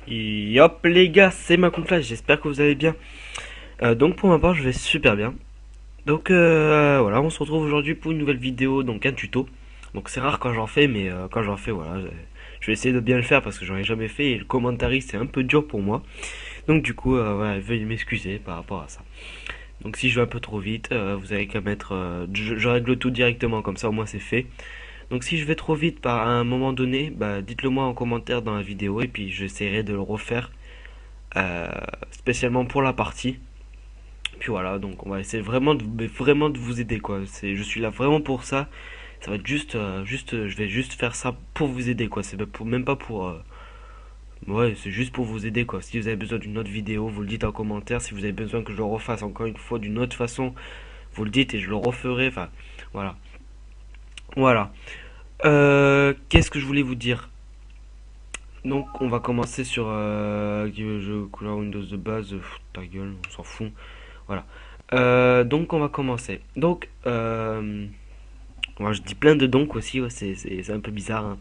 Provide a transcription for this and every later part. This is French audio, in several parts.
Yop les gars, c'est ma là, j'espère que vous allez bien. Donc pour ma part, je vais super bien. Donc voilà, on se retrouve aujourd'hui pour une nouvelle vidéo, donc un tuto. Donc c'est rare quand j'en fais, mais quand j'en fais, voilà, je vais essayer de bien le faire parce que j'en ai jamais fait et le commentary c'est un peu dur pour moi. Donc du coup, voilà, veuillez m'excuser par rapport à ça. Donc si je vais un peu trop vite, vous avez qu'à mettre, je règle tout directement comme ça, au moins c'est fait. Donc si je vais trop vite par un moment donné, bah dites-le moi en commentaire dans la vidéo et puis j'essaierai de le refaire euh, spécialement pour la partie. Puis voilà, donc on va essayer vraiment de vous aider quoi. Je suis là vraiment pour ça. Ça va être je vais juste faire ça pour vous aider quoi. C'est même pas pour, ouais, c'est juste pour vous aider quoi. Si vous avez besoin d'une autre vidéo, vous le dites en commentaire. Si vous avez besoin que je le refasse encore une fois d'une autre façon, vous le dites et je le referai. Enfin, voilà, voilà. Qu'est-ce que je voulais vous dire? Donc on va commencer sur couleur Windows de base. Ta gueule, on s'en fout. Voilà. Donc on va commencer. Donc, moi je dis plein de donc aussi, ouais, c'est un peu bizarre, hein.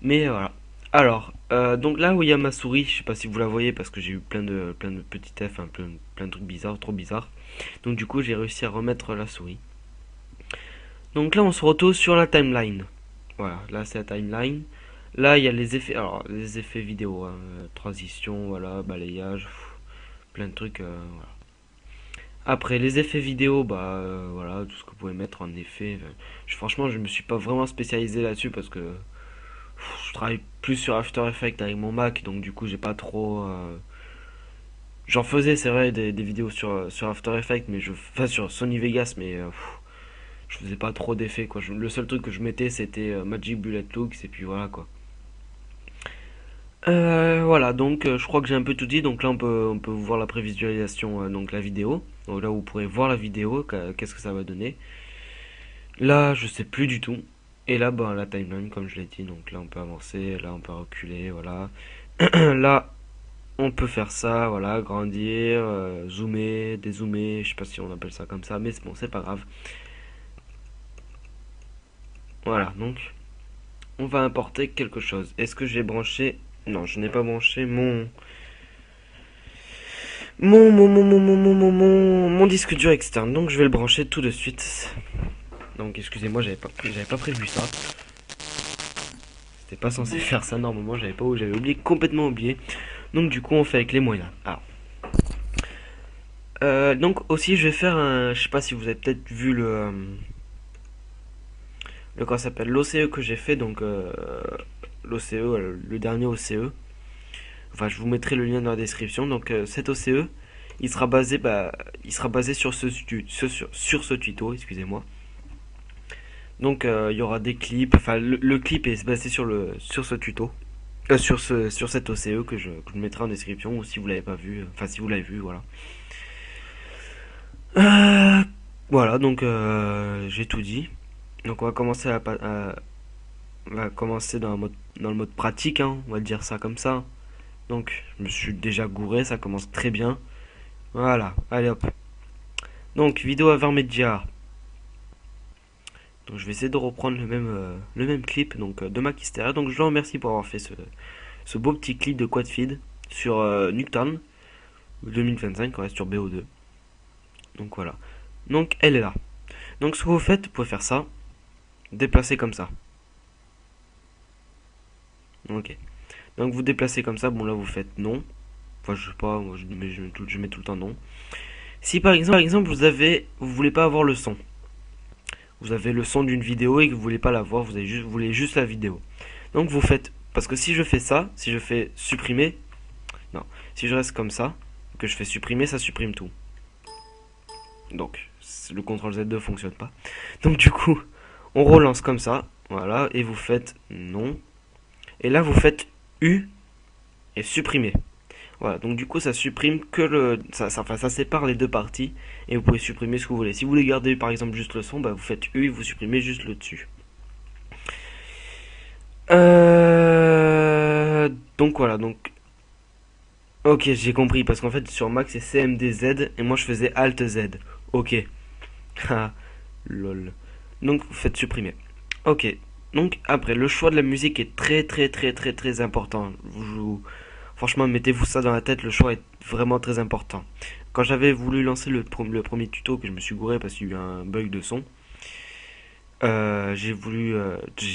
Mais voilà. Alors, donc là où il y a ma souris, je sais pas si vous la voyez parce que j'ai eu plein de petits F, hein, plein de trucs bizarres, trop bizarres. Donc du coup j'ai réussi à remettre la souris. Donc là on se retrouve sur la timeline. Voilà, là c'est la timeline. Là il y a les effets, alors les effets vidéo, hein, transition, voilà, balayage, plein de trucs. Voilà. Après les effets vidéo, bah voilà, tout ce que vous pouvez mettre en effet. Franchement, je me suis pas vraiment spécialisé là-dessus parce que je travaille plus sur After Effects avec mon Mac, donc du coup j'ai pas trop. J'en faisais, c'est vrai, des vidéos sur After Effects, mais enfin sur Sony Vegas, mais je faisais pas trop d'effets quoi. Le seul truc que je mettais c'était Magic Bullet Looks et puis voilà quoi. Voilà, donc je crois que j'ai un peu tout dit. Donc là on peut voir la prévisualisation, donc la vidéo. Donc là vous pourrez voir la vidéo, qu'est-ce que ça va donner. Là, je sais plus du tout. Et là, ben, la timeline, comme je l'ai dit, donc là, on peut avancer, là, on peut reculer, voilà. Là, on peut faire ça, voilà, grandir, zoomer, dézoomer, je sais pas si on appelle ça comme ça, mais c'est bon, c'est pas grave. Voilà, donc, on va importer quelque chose. Est-ce que j'ai branché... Non, je n'ai pas branché mon disque dur externe, donc je vais le brancher tout de suite. Donc, excusez-moi, j'avais pas prévu ça. C'était pas censé faire ça normalement, j'avais oublié, complètement oublié. Donc du coup on fait avec les moyens. Alors, donc aussi je vais faire un, je sais pas si vous avez peut-être vu le comment ça s'appelle l'OCE que j'ai fait donc l'OCE le dernier OCE. Enfin je vous mettrai le lien dans la description. Donc cet OCE il sera basé sur sur ce tuto, excusez-moi. Donc il y aura des clips, enfin le clip est basé sur ce tuto. Sur cet OCE que je mettrai en description ou si vous l'avez pas vu, enfin si vous l'avez vu, voilà. Euh, voilà, donc j'ai tout dit. Donc on va commencer dans le mode pratique, hein, on va dire ça comme ça. Donc je me suis déjà gouré, ça commence très bien. Voilà, allez hop. Donc vidéo à 20 médias. Donc je vais essayer de reprendre le même clip donc de Makisteria. Donc je le remercie pour avoir fait ce beau petit clip de Quadfeed sur Nuketown 2025, on reste sur BO2. Donc voilà. Donc elle est là. Donc ce que vous faites, vous pouvez faire ça, déplacer comme ça. Ok. Donc vous déplacez comme ça, bon là vous faites non. Enfin je sais pas, moi, je mets tout le temps non. Si par exemple vous voulez pas avoir le son. Vous avez le son d'une vidéo et que vous voulez pas la voir, vous voulez juste la vidéo. Donc vous faites, parce que si je fais ça, si je fais supprimer, non, si je reste comme ça, que je fais supprimer, ça supprime tout. Donc le CTRL Z2 fonctionne pas. Donc du coup, on relance comme ça, voilà, et vous faites non. Et là vous faites U et supprimer. Voilà, donc du coup ça supprime que enfin, ça sépare les deux parties et vous pouvez supprimer ce que vous voulez. Si vous voulez garder par exemple juste le son, bah, vous faites U et vous supprimez juste le dessus. Donc voilà, donc ok j'ai compris parce qu'en fait sur Mac c'est CMDZ et moi je faisais Alt Z. Ok. Ah, lol. Donc vous faites supprimer. Ok. Donc après le choix de la musique est très important. Franchement, mettez-vous ça dans la tête, le choix est vraiment très important. Quand j'avais voulu lancer le premier tuto, que je me suis gouré parce qu'il y a eu un bug de son, j'ai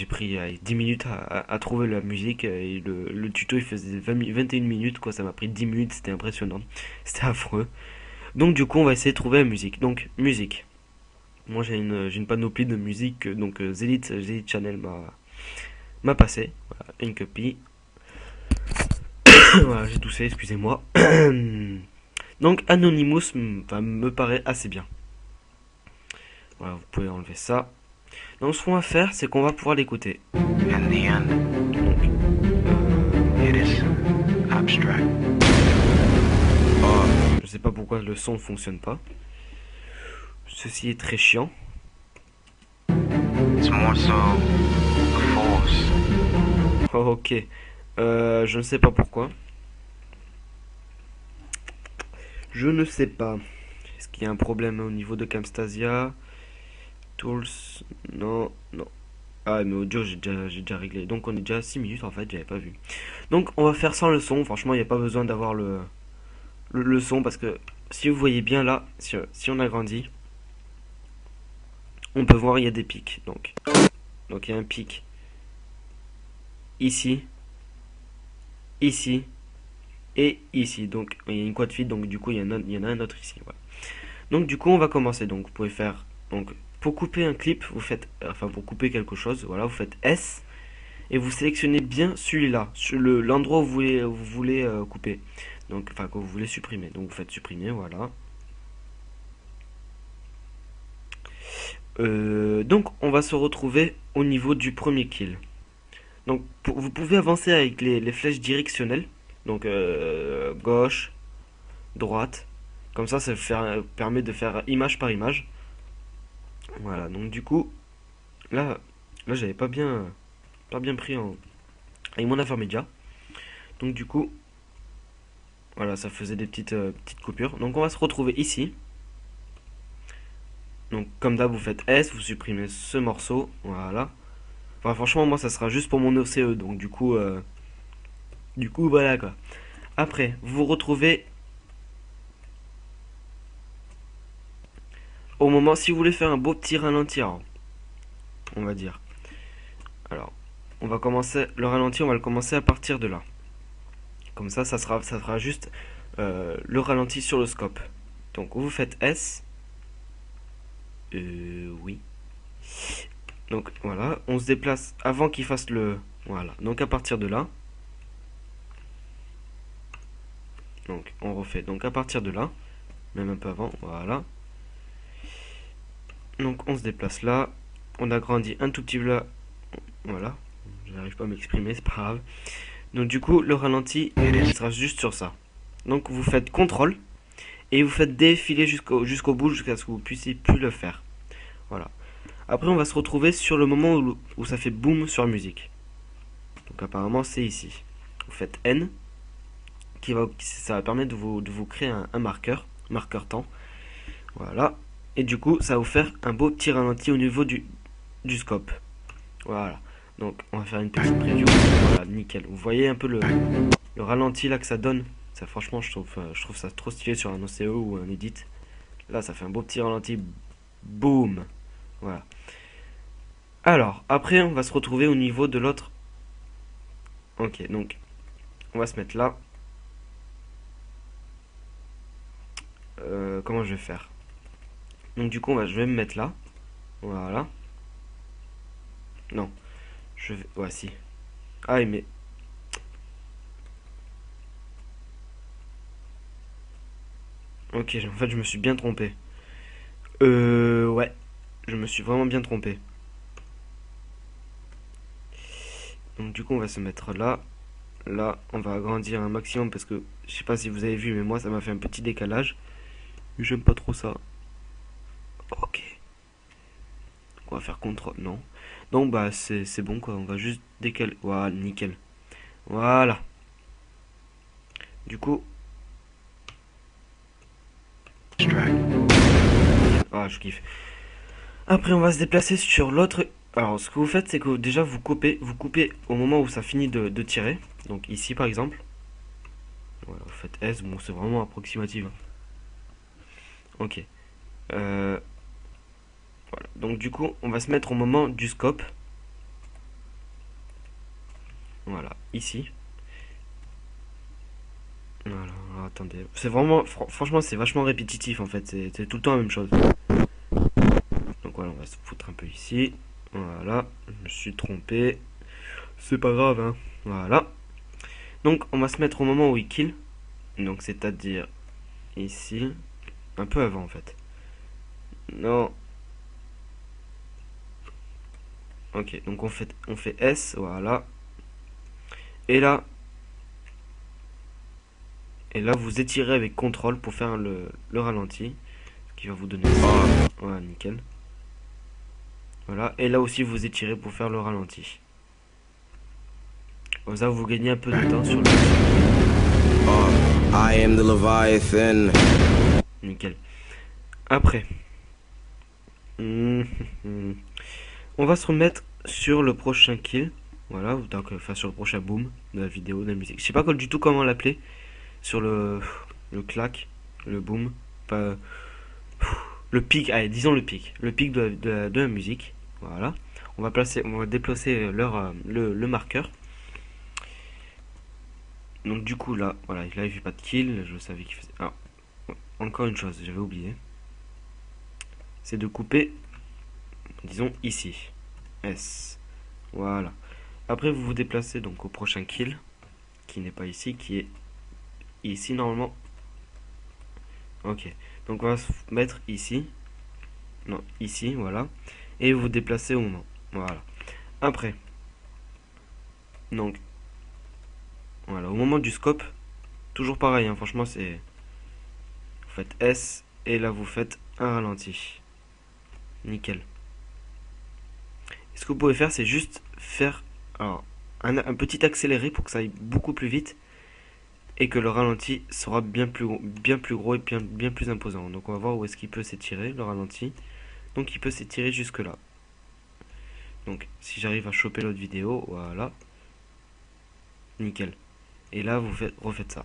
pris 10 minutes à trouver la musique et le tuto il faisait 21 minutes quoi, ça m'a pris 10 minutes, c'était impressionnant, c'était affreux. Donc du coup on va essayer de trouver la musique. Donc musique. Moi j'ai une panoplie de musique donc Zelit Channel m'a passé. Voilà, une copie. Voilà, j'ai toussé, excusez-moi. Donc Anonymous me paraît assez bien. Voilà, vous pouvez enlever ça. Donc ce qu'on va faire, c'est qu'on va pouvoir l'écouter. In the end, Donc, it is abstract. Or je sais pas pourquoi le son ne fonctionne pas. Ceci est très chiant. it's more so a force. Oh, ok. Je ne sais pas pourquoi. Je ne sais pas. Est-ce qu'il y a un problème au niveau de Camstasia? Tools? Non, non. Ah, mais audio, j'ai déjà réglé. Donc, on est déjà à 6 minutes en fait, j'avais pas vu. Donc, on va faire sans le son. Franchement, il n'y a pas besoin d'avoir le son parce que si vous voyez bien là, si on agrandit, on peut voir il y a des pics. Donc il y a un pic ici, ici et ici. Donc il y a une quad feed, donc du coup il y en a un autre ici. Voilà. Donc du coup on va commencer. Donc vous pouvez faire donc pour couper un clip, vous faites enfin pour couper quelque chose, voilà, vous faites S et vous sélectionnez bien celui-là, sur l'endroit où vous voulez couper. Donc enfin que vous voulez supprimer. Donc vous faites supprimer, voilà. Donc on va se retrouver au niveau du premier kill. Donc vous pouvez avancer avec les flèches directionnelles. Donc gauche, droite. Comme ça permet de faire image par image. Voilà, donc du coup, là j'avais pas bien pris avec mon intermédiaire. Donc du coup, voilà, ça faisait des petites coupures. Donc on va se retrouver ici. Donc comme d'hab, vous faites S, vous supprimez ce morceau. Voilà. Enfin franchement, moi ça sera juste pour mon OCE. Donc du coup voilà quoi. Après, vous vous retrouvez au moment, si vous voulez faire un beau petit ralenti, alors, on va dire. Alors, on va commencer, le ralenti, on va le commencer à partir de là. Comme ça sera juste le ralenti sur le scope. Donc, vous faites S. Oui. Donc, voilà, on se déplace avant qu'il fasse le... Voilà, donc à partir de là. Donc, on refait. Donc, à partir de là, même un peu avant, voilà. Donc, on se déplace là. On agrandit un tout petit peu là. Voilà. Je n'arrive pas à m'exprimer, c'est pas grave. Donc du coup, le ralenti, il sera juste sur ça. Donc vous faites CTRL et vous faites défiler jusqu'au bout jusqu'à ce que vous puissiez plus le faire. Voilà. Après, on va se retrouver sur le moment où ça fait boom sur la musique. Donc apparemment, c'est ici. Vous faites N, ça va permettre de vous créer un marqueur temps. Voilà. Et du coup, ça va vous faire un beau petit ralenti au niveau du scope. Voilà. Donc on va faire une petite preview. Voilà, nickel. Vous voyez un peu le ralenti là que ça donne. Ça franchement je trouve ça trop stylé sur un OCE ou un edit. Là ça fait un beau petit ralenti. Boom. Voilà. Alors après on va se retrouver au niveau de l'autre. Ok, donc on va se mettre là. Comment je vais faire? Donc du coup je vais me mettre là. Voilà. Non. Je vais. Ouais si. Ah mais. Ok, en fait je me suis bien trompé. Ouais. Je me suis vraiment bien trompé. Donc du coup on va se mettre là. Là on va agrandir un maximum parce que je sais pas si vous avez vu mais moi ça m'a fait un petit décalage. J'aime pas trop ça. Ok. On va faire contrôle. Non. Donc bah c'est bon quoi. On va juste décaler. Voilà, nickel. Voilà. Du coup. Abstract. Ah je kiffe. Après on va se déplacer sur l'autre. Alors ce que vous faites c'est que déjà vous coupez au moment où ça finit de tirer. Donc ici par exemple. Voilà, vous faites S, bon c'est vraiment approximatif, hein. Ok. Voilà. Donc du coup, on va se mettre au moment du scope. Voilà, ici. Voilà, alors, attendez. C'est vraiment, franchement, c'est vachement répétitif en fait. C'est tout le temps la même chose. Donc voilà, on va se foutre un peu ici. Voilà, je me suis trompé. C'est pas grave, hein. Voilà. Donc on va se mettre au moment où il kill. Donc c'est-à-dire ici. Un peu avant en fait. Non. Ok, donc on fait S, voilà. Et là, vous étirez avec CTRL pour faire le ralenti, ce qui va vous donner ça. Voilà, nickel. Voilà, et là aussi vous étirez pour faire le ralenti. Comme ça, vous gagnez un peu de temps sur le... I am the Leviathan. Nickel. Après, on va se remettre sur le prochain kill. Voilà, donc enfin sur le prochain boom de la vidéo, de la musique. Je sais pas du tout comment l'appeler. Sur le clac, le boom, pas le pic. Allez, disons le pic de la musique. Voilà. On va déplacer le marqueur. Donc du coup là, voilà, là il fait pas de kill. Je savais qu'il faisait. Ah, encore une chose, j'avais oublié. C'est de couper, disons ici, S. Voilà. Après vous vous déplacez donc au prochain kill, qui n'est pas ici, qui est ici normalement. Ok. Donc on va se mettre ici. Non, ici, voilà. Et vous déplacez au moment. Voilà. Après. Donc. Voilà, au moment du scope. Toujours pareil, hein, franchement c'est... Vous faites S. Et là vous faites un ralenti. Nickel. Et ce que vous pouvez faire, c'est juste faire... Alors, un petit accéléré pour que ça aille beaucoup plus vite. Et que le ralenti sera bien plus gros et bien plus imposant. Donc on va voir où est-ce qu'il peut s'étirer, le ralenti. Donc il peut s'étirer jusque là. Donc si j'arrive à choper l'autre vidéo, voilà. Nickel. Et là vous refaites ça.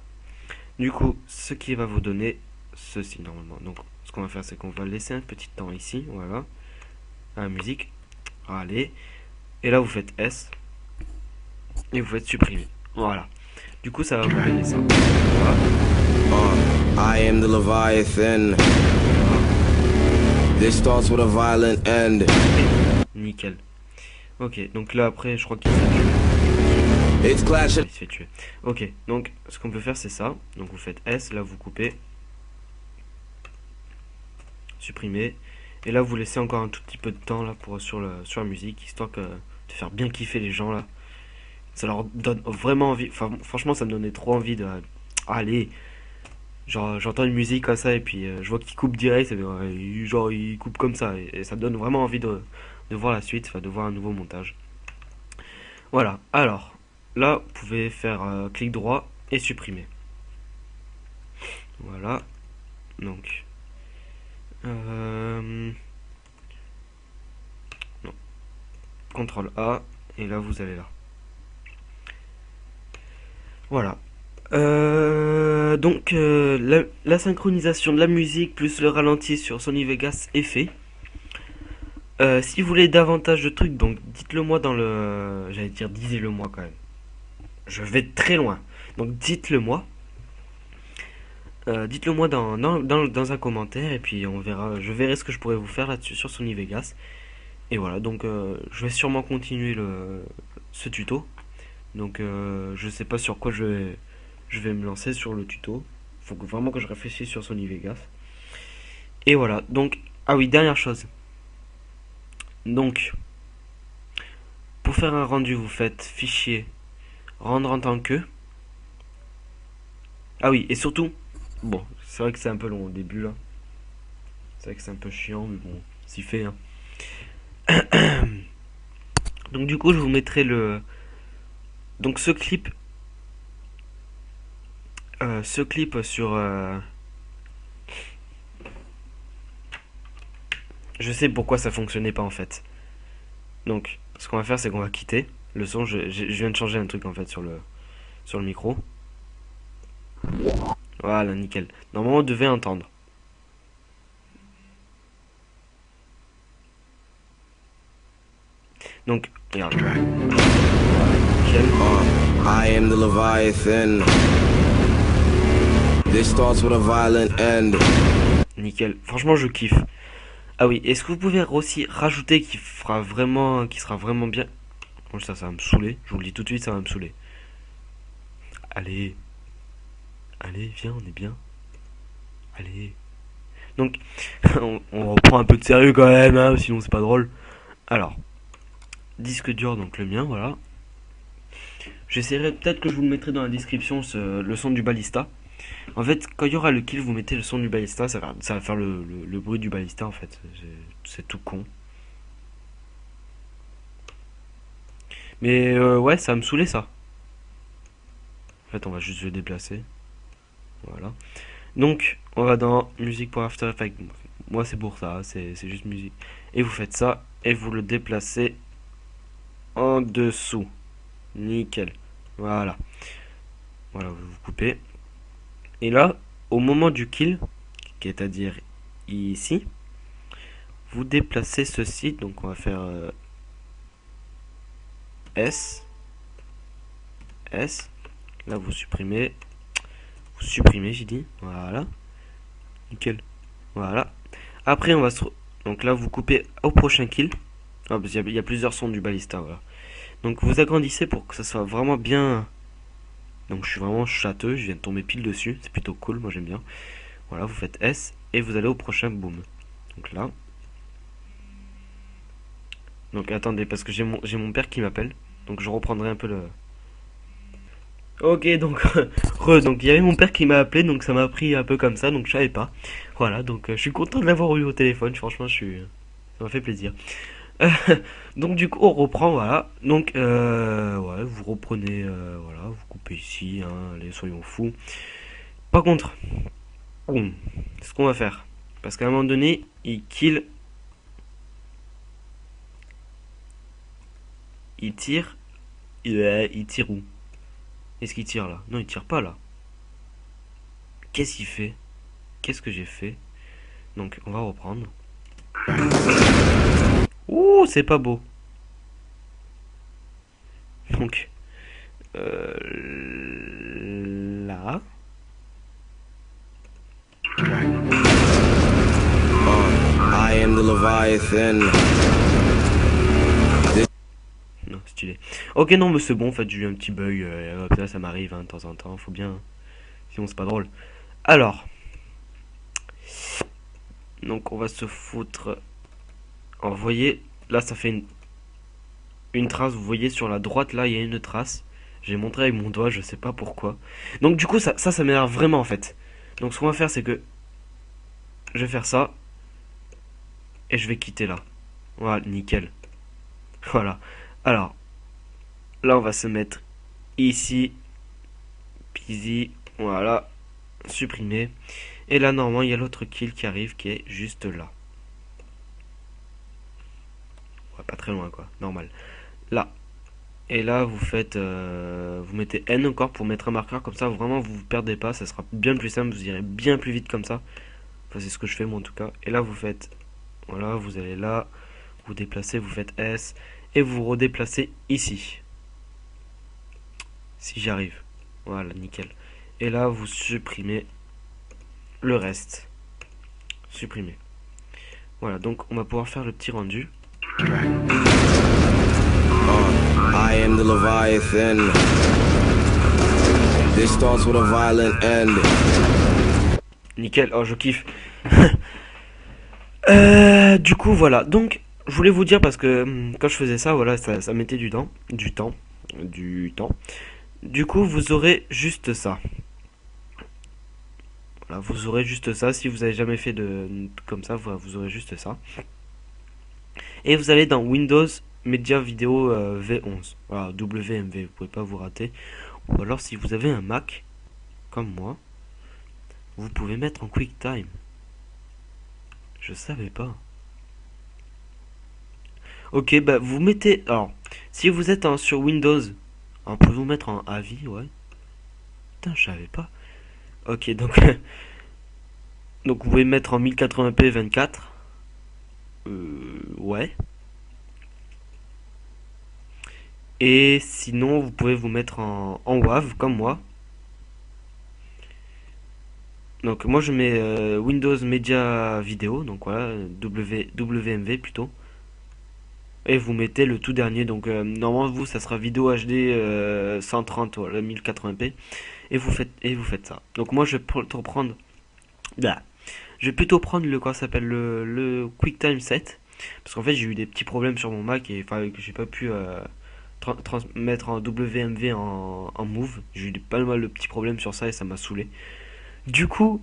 Du coup, ce qui va vous donner ceci normalement. Donc ce qu'on va faire, c'est qu'on va laisser un petit temps ici, voilà. À la musique. Allez. Et là vous faites S. Et vous faites supprimer. Voilà. Du coup ça va vous donner ça. Voilà. I am the Leviathan. This starts with a violent end. Nickel. Ok, donc là après je crois qu'il s'est tué. It's clash. Il se fait tuer. Ok, donc ce qu'on peut faire c'est ça. Donc vous faites S, là vous coupez. Supprimez. Et là vous laissez encore un tout petit peu de temps là sur la musique, histoire de faire bien kiffer les gens là. Ça leur donne vraiment envie. Enfin franchement ça me donnait trop envie de... Allez. Genre j'entends une musique comme ça et puis je vois qu'il coupe direct, genre il coupe comme ça et ça me donne vraiment envie de voir la suite, enfin de voir un nouveau montage. Voilà, alors là vous pouvez faire clic droit et supprimer. Voilà, donc non, CTRL A et là vous allez là. Voilà. Donc la synchronisation de la musique plus le ralenti sur Sony Vegas est fait. Si vous voulez davantage de trucs, donc dites-le moi dans le... J'allais dire disez-le moi quand même. Je vais très loin. Donc dites-le moi. Dites-le moi dans un commentaire et puis on verra. Je verrai ce que je pourrais vous faire là-dessus sur Sony Vegas. Et voilà, donc je vais sûrement continuer ce tuto. Donc je sais pas sur quoi je vais me lancer sur le tuto. Faut vraiment que je réfléchisse sur Sony Vegas. Et voilà, donc... Ah oui, dernière chose. Donc, pour faire un rendu, vous faites fichier, rendre en tant que. Ah oui, et surtout, bon, c'est vrai que c'est un peu long au début là. C'est vrai que c'est un peu chiant, mais bon, s'y fait. Hein. Donc du coup, je vous mettrai donc ce clip sur... Je sais pourquoi ça fonctionnait pas en fait. Donc, ce qu'on va faire, c'est qu'on va quitter le son. Je viens de changer un truc en fait sur le micro. Voilà, nickel. Normalement, on devait entendre. Donc, regarde. Nickel. I am the Leviathan. This starts with a violent end. Nickel. Franchement, je kiffe. Ah oui, est-ce que vous pouvez aussi rajouter qui sera vraiment bien. Bon, ça va me saouler. Je vous le dis tout de suite, ça va me saouler. Allez. Allez, viens, on est bien. Allez. Donc, on reprend un peu de sérieux quand même, hein, sinon c'est pas drôle. Alors, disque dur, donc le mien, voilà. J'essaierai peut-être que je vous le mettrai dans la description, le son du balista. En fait, quand il y aura le kill, vous mettez le son du balista, ça va faire le bruit du balista en fait. C'est tout con. Mais ouais, ça va me saouler ça. En fait, on va juste le déplacer. Voilà. Donc, on va dans musique pour After Effects. Moi, c'est pour ça, c'est juste musique. Et vous faites ça, et vous le déplacez en dessous. Nickel. Voilà. Voilà, vous coupez. Et là, au moment du kill, qui est à dire ici, vous déplacez ceci. Donc, on va faire S. S. Là, vous supprimez. Vous supprimez, j'ai dit. Voilà. Nickel. Voilà. Après, on va se... Donc là, vous coupez au prochain kill. Ah, parce qu'il y a plusieurs sons du balista, voilà. Donc, vous agrandissez pour que ça soit vraiment bien... Donc, je suis vraiment châteux. Je viens de tomber pile dessus. C'est plutôt cool, moi j'aime bien. Voilà, vous faites S. Et vous allez au prochain boom. Donc là... Donc, attendez, parce que j'ai mon père qui m'appelle. Donc, je reprendrai un peu le... Ok, donc, donc il y avait mon père qui m'a appelé, donc ça m'a pris un peu comme ça, donc je savais pas. Voilà, donc je suis content de l'avoir eu au téléphone, franchement, ça m'a fait plaisir. Euh, donc du coup, on reprend, voilà. Donc, ouais, vous reprenez, voilà, vous coupez ici, hein, allez, soyons fous. Par contre, ce qu'on va faire, parce qu'à un moment donné, il tire, il tire où? Est-ce qu'il tire là? Non, il tire pas là. Qu'est-ce qu'il fait? Qu'est-ce que j'ai fait? Donc, on va reprendre. Ouh, c'est pas beau. Donc, là. I am the Leviathan. Non, stylé. Ok, non, mais c'est bon, en fait, j'ai eu un petit bug. Ça m'arrive hein, de temps en temps, faut bien. Sinon, c'est pas drôle. Alors. Donc, on va se foutre. Alors, vous voyez, là, ça fait une trace. Vous voyez, sur la droite, là, il y a une trace. J'ai montré avec mon doigt, je sais pas pourquoi. Donc, du coup, ça m'énerve vraiment, en fait. Donc, ce qu'on va faire, c'est que je vais faire ça. Et je vais quitter là. Voilà, nickel. Voilà. Alors, là, on va se mettre ici. Peasy. Voilà. Supprimer. Et là, normalement, il y a l'autre kill qui arrive qui est juste là. Ouais, pas très loin, quoi. Normal. Là. Et là, vous faites... vous mettez N encore pour mettre un marqueur. Comme ça, vraiment, vous vous perdez pas. Ça sera bien plus simple. Vous irez bien plus vite comme ça. Enfin, c'est ce que je fais, moi, en tout cas. Et là, vous faites... Voilà, vous allez là. Vous déplacez, vous faites S. Et vous redéplacez ici. Si j'y arrive. Voilà, nickel. Et là, vous supprimez le reste. Supprimer. Voilà, donc on va pouvoir faire le petit rendu. I am the Leviathan. This starts with a violent end. Nickel, oh je kiffe. Du coup voilà, donc je voulais vous dire parce que quand je faisais ça, voilà, ça mettait du temps. Du coup vous aurez juste ça. Voilà, vous aurez juste ça. Si vous avez jamais fait de comme ça, vous aurez juste ça. Et vous allez dans Windows Media Video V11. Voilà, WMV, vous pouvez pas vous rater. Ou alors si vous avez un Mac, comme moi, vous pouvez mettre en QuickTime. Je savais pas. Ok, bah vous mettez... Alors, si vous êtes sur Windows, on peut vous mettre en avis, ouais. Putain, je savais pas. Ok, donc donc vous pouvez mettre en 1080p 24. Ouais. Et sinon, vous pouvez vous mettre en WAV comme moi. Donc moi je mets Windows Media Video, donc voilà, WMV plutôt. Et vous mettez le tout dernier, donc normalement vous ça sera vidéo HD 130 voilà, 1080p. Et vous faites ça. Donc moi je vais reprendre. Là. Je vais plutôt prendre le quoi ça s'appelle le QuickTime 7. Parce qu'en fait j'ai eu des petits problèmes sur mon Mac et enfin que j'ai pas pu transmettre en WMV en Move. J'ai eu pas mal de petits problèmes sur ça et ça m'a saoulé. Du coup,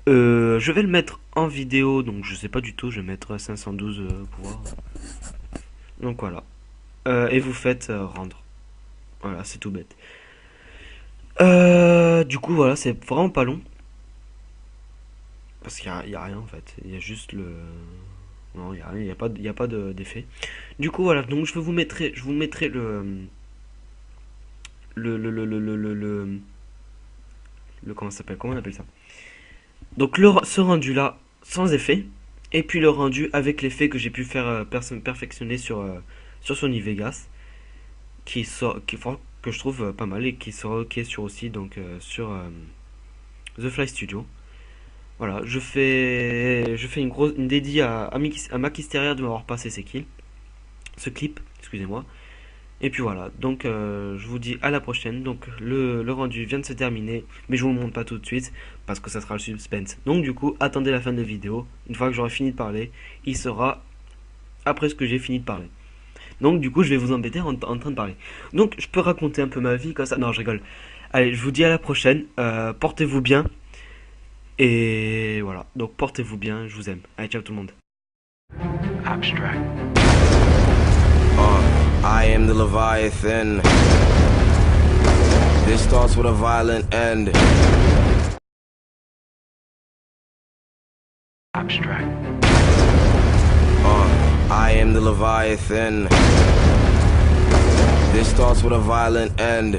je vais le mettre en vidéo, donc je sais pas du tout, je vais mettre 512 pour voir. Donc voilà. Et vous faites rendre. Voilà, c'est tout bête. Du coup, voilà, c'est vraiment pas long. Parce qu'il y a rien en fait. Il y a juste le. Non, il y a rien, il y a pas d'effet. Du coup, voilà, donc je vous mettrai le comment ça s'appelle, comment on appelle ça? Donc ce rendu là sans effet et puis le rendu avec l'effet que j'ai pu faire perfectionner sur Sony Vegas que je trouve pas mal et qui sera ok sur aussi donc sur The Fly Studio. Voilà, je fais une dédie à Mac Hysteria de m'avoir passé ce clip, excusez-moi. Et puis voilà, donc je vous dis à la prochaine. Donc le rendu vient de se terminer, mais je vous le montre pas tout de suite parce que ça sera le suspense. Donc du coup, attendez la fin de la vidéo. Une fois que j'aurai fini de parler, il sera après ce que j'ai fini de parler. Donc du coup, je vais vous embêter en train de parler. Donc je peux raconter un peu ma vie comme ça. Non, je rigole. Allez, je vous dis à la prochaine. Portez-vous bien. Et voilà, donc portez-vous bien, je vous aime. Allez, ciao tout le monde. Abstract. I am the Leviathan. This starts with a violent end. Abstract. I am the Leviathan. This starts with a violent end.